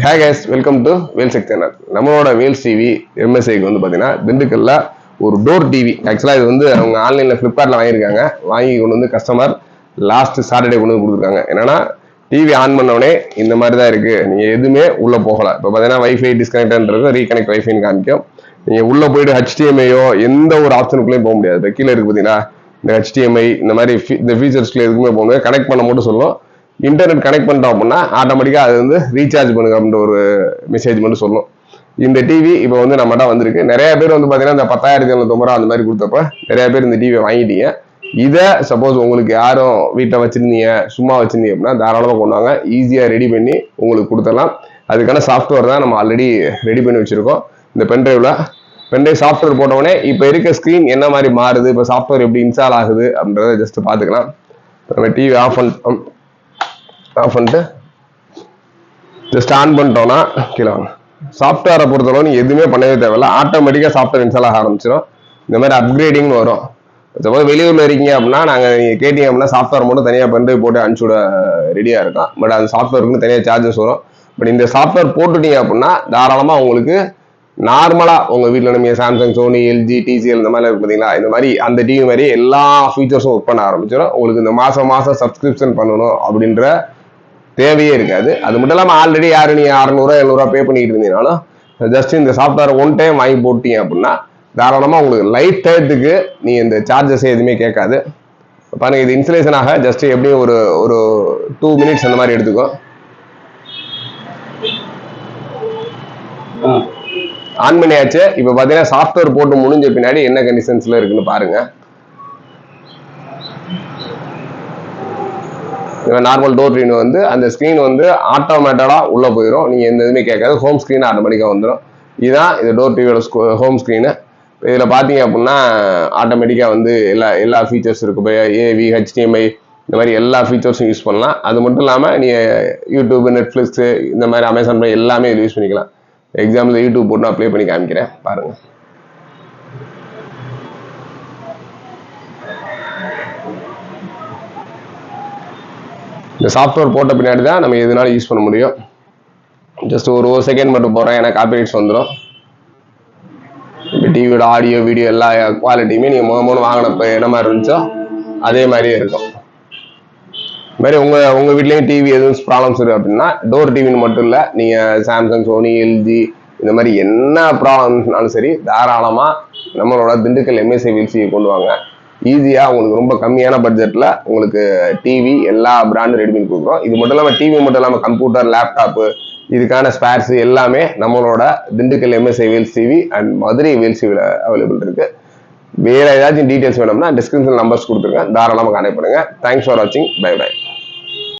Hi guys, welcome to Wheelsec channel. நம்மளோட Wheels TV MSIக்கு வந்து பாத்தீங்கன்னா திண்டுக்கல்ல ஒரு டோர் டிவி. ஆக்சுவலா இது வந்து அவங்க ஆன்லைன்ல Flipkartல வாங்கியிருக்காங்க. வாங்கி கொண்டு வந்து கஸ்டமர் லாஸ்ட் சாட்டர்டே கொண்டு வந்து கொடுத்துருக்காங்க. என்னன்னா டிவி ஆன் பண்ணோடனே இந்த மாதிரி தான் இருக்கு. நீங்க எதுவுமே உள்ள போகல. இப்போ பாத்தீங்கன்னா வைஃபை டிஸ்கனெக்ட் இருக்கும், ரீகனெக்ட் வைஃபைன்னு காமிக்கும். நீங்க உள்ள போயிட்டு HDMIயோ எந்த ஒரு ஆப்ஷனுக்குள்ளேயும் போக முடியாது. இப்போ கீழே இருக்கு பாத்தீங்கன்னா இந்த HDMI இந்த மாதிரி இந்த ஃபீச்சர்ஸ்க்குள்ள எதுக்குமே போக முடியாது. கனெக்ட் பண்ண மட்டும் சொல்லும். இன்டர்நெட் கனெக்ட் பண்ணிட்டோம் அப்படின்னா ஆட்டோமேட்டிக்காக அது வந்து ரீசார்ஜ் பண்ணுங்க அப்படின்ற ஒரு மெசேஜ் மட்டும் சொல்லும். இந்த டிவி இப்போ வந்து நம்மகிட்ட வந்திருக்கு. நிறைய பேர் வந்து பார்த்தீங்கன்னா இந்த 10,750 அந்த மாதிரி கொடுத்தப்ப நிறைய பேர் இந்த டிவியை வாங்கிட்டீங்க. இதை சப்போஸ் உங்களுக்கு யாரும் வீட்டில் வச்சிருந்தீங்க, சும்மா வச்சிருந்தீங்க அப்படின்னா தாராளமாக கொண்டு வாங்க. ஈஸியாக ரெடி பண்ணி உங்களுக்கு கொடுத்துடலாம். அதுக்கான சாஃப்ட்வேர் தான் நம்ம ஆல்ரெடி ரெடி பண்ணி வச்சிருக்கோம். இந்த பென்ட்ரைவ் சாஃப்ட்வேர் போட்டவுடனே இப்போ இருக்க ஸ்க்ரீன் என்ன மாதிரி மாறுது, இப்போ சாஃப்ட்வேர் எப்படி இன்ஸ்டால் ஆகுது அப்படின்றத ஜஸ்ட் பார்த்துக்கலாம். நம்ம டிவி ஆஃப் பண்ணிட்டு ஜஸ்ட் ஆன் பண்ணிட்டோம்னா கீழே வாங்க. சாஃப்ட்வேரை பொறுத்தளவு நீங்கள் எதுவுமே பண்ணவே தேவையில்ல. ஆட்டோமேட்டிக்காக சாஃப்ட்வேர் இன்ஸ்டால் ஆக ஆரம்பிச்சிடும். இந்த மாதிரி அப்கிரேடிங்னு வரும். சப்போஸ் வெளியூரில் இருக்கீங்க அப்படின்னா நாங்கள் நீங்கள் கேட்டீங்க அப்படின்னா சாஃப்ட்வேர் மட்டும் தனியாக பென்ட்ரைவ் போட்டு அனுப்பிச்சுட ரெடியாக இருக்கும். பட் அந்த சாஃப்ட்வேருக்கு தனியாக சார்ஜஸ் வரும். பட் இந்த சாஃப்ட்வேர் போட்டுட்டீங்க அப்படின்னா தாராளமாக உங்களுக்கு நார்மலாக உங்கள் வீட்டில் நம்ம சாம்சங், சோனி, எல்ஜி, டிசிஎல் இந்த மாதிரி இருக்கு பார்த்தீங்களா, இந்த மாதிரி அந்த டிவி மாதிரி எல்லா ஃபீச்சர்ஸும் ஒர்க் பண்ண ஆரம்பிச்சிடும். உங்களுக்கு இந்த மாதம் சப்ஸ்கிரிப்ஷன் பண்ணணும் அப்படின்ற தேவையே இருக்காது. அது மட்டும் இல்லாமல் ஆல்ரெடி யாரும் நீங்கள் 600-700 பே பண்ணிட்டு இருந்தீங்கனாலும் ஜஸ்ட் இந்த சாஃப்ட்வேர் ஒன் டைம் வாங்கி போட்டீங்க அப்படின்னா தாராளமாக உங்களுக்கு லைஃப் டைத்துக்கு நீங்கள் இந்த சார்ஜஸ் எதுவுமே கேட்காது. பாருங்கள், இது இன்ஸ்டலேஷன் ஆக ஜஸ்ட் எப்படியும் ஒரு 2 minutes அந்த மாதிரி எடுத்துக்கும். ஆன் பண்ணியாச்சு. இப்போ பார்த்தீங்கன்னா சாஃப்ட்வேர் போட்டு முடிஞ்ச பின்னாடி என்ன கண்டிஷன்ஸில் இருக்குன்னு பாருங்க. நார்மல் டோர் ஸ்க்ரீன் வந்து அந்த ஸ்க்ரீன் வந்து ஆட்டோமேட்டடாக உள்ளே போயிடும். நீங்கள் எந்த இதுவுமே கேட்காது. ஹோம் ஸ்க்ரீன் ஆட்டோமேட்டிக்காக வந்துடும். இதுதான் இது டோர் டிவியோட ஹோம் ஸ்க்ரீனு. இதில் பார்த்தீங்க அப்படின்னா ஆட்டோமேட்டிக்காக வந்து எல்லா ஃபீச்சர்ஸ் இருக்குது. இப்போ ஏவி, HDMI இந்த மாதிரி எல்லா ஃபீச்சர்ஸும் யூஸ் பண்ணலாம். அது மட்டும் இல்லாமல் நீங்கள் யூடியூப், நெட்ஃப்ளிக்ஸு இந்த மாதிரி அமேசான் பை எல்லாமே இது யூஸ் பண்ணிக்கலாம். எக்ஸாம்பிள் யூடியூப் போட்டு நான் ப்ளே பண்ணி காமிக்கிறேன் பாருங்கள். இந்த சாஃப்ட்வேர் போட்ட பின்னாடி தான் நம்ம எதுனாலும் யூஸ் பண்ண முடியும். ஜஸ்ட் ஒரு செகண்ட் மட்டும் போகிறேன், ஏன்னா காப்பிரைட்ஸ் வந்துடும். இப்போ டிவியோட ஆடியோ, வீடியோ எல்லா குவாலிட்டியுமே நீங்கள் மூணு வாங்கினப்போ என்ன மாதிரி இருந்துச்சோ அதே மாதிரியே இருக்கும். இது மாதிரி உங்கள் வீட்லேயும் டிவி எதுவும் ப்ராப்ளம்ஸ் இருக்குது அப்படின்னா டோர் டிவின்னு மட்டும் இல்லை, நீங்கள் சாம்சங், சோனி, எல்ஜி இந்த மாதிரி என்ன ப்ராப்ளம்ஸ்னாலும் சரி தாராளமாக நம்மளோட திண்டுக்கல் MSI வீல்ஸியை கொண்டு வாங்க. ஈஸியாக உங்களுக்கு ரொம்ப கம்மியான பட்ஜெட்டில் உங்களுக்கு டிவி எல்லா பிராண்டும் ரெடி பண்ணி கொடுக்குறோம். இது மட்டும் இல்லாமல் டிவி மட்டும் இல்லாமல் கம்ப்யூட்டர், லேப்டாப்பு இதுக்கான ஸ்பேர்ஸ் எல்லாமே நம்மளோட Dindigul MSI wheels TV and Madurai wheels டிவியில் அவைலபிள் இருக்குது. வேறு ஏதாச்சும் டீட்டெயில்ஸ் வேணும்னா டிஸ்கிரிப்ஷன் நம்பர்ஸ் கொடுத்துருங்க, தாராளமாக கான்டெக்ட் பண்ணுங்கள். தேங்க்ஸ் ஃபார் வாட்சிங். Bye by.